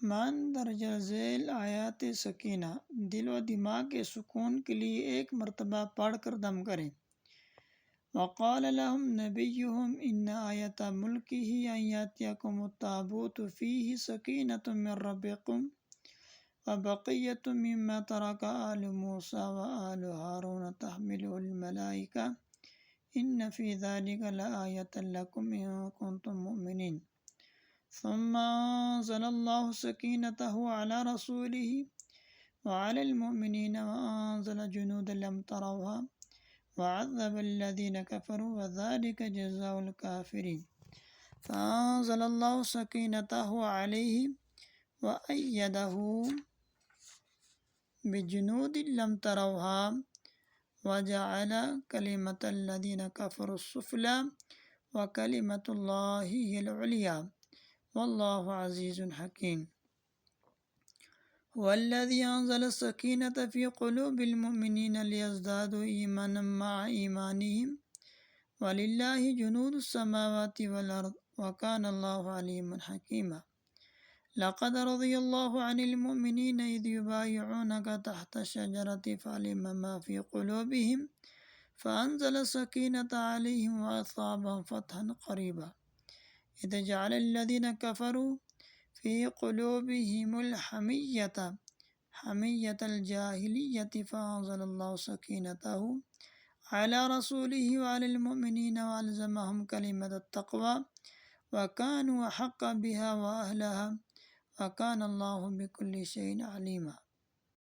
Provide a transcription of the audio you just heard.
درجہ ذیل آیات سکینہ دل و دماغ کے سکون کے لیے ایک مرتبہ پڑھ کر دم کریں۔ وقال لهم نبيهم إن آية ملكه أن يأتيكم التابوت فيه سكينة من ربكم وبقية مما ترك آل موسى وآل هارون تحمله الملائكة إن في ذلك لآية لكم إن كنتم مؤمنين ثم أنزل الله سكينته على رسوله وعلى المؤمنين وأنزل جنودا لم تروها وعذب الذين كفروا وذلك جزاء الكافرين فأنزل الله سكينته عليه وأيده بجنود لم تروها وجعل كلمة الذين كفروا السفلى وكلمة الله هي العليا والله عزيز حكيم هو الذي أنزل السكينة في قلوب المؤمنين ليزدادوا إيمانا مع إيمانهم ولله جنود السماوات والأرض وكان الله عليما حكيما لقد رضي الله عن المؤمنين إذ يبايعونك تحت الشجرة فعلم ما في قلوبهم فأنزل السكينة عليهم وأصابهم فتحا قريبا إذ جعل الذين كفروا في قلوبهم حمية الجاهلية فأنزل الله سكينته على رسوله وعلى المؤمنين وألزمهم كلمة التقوى وكانوا أحق بها وأهلها وكان الله بكل شيء عليما۔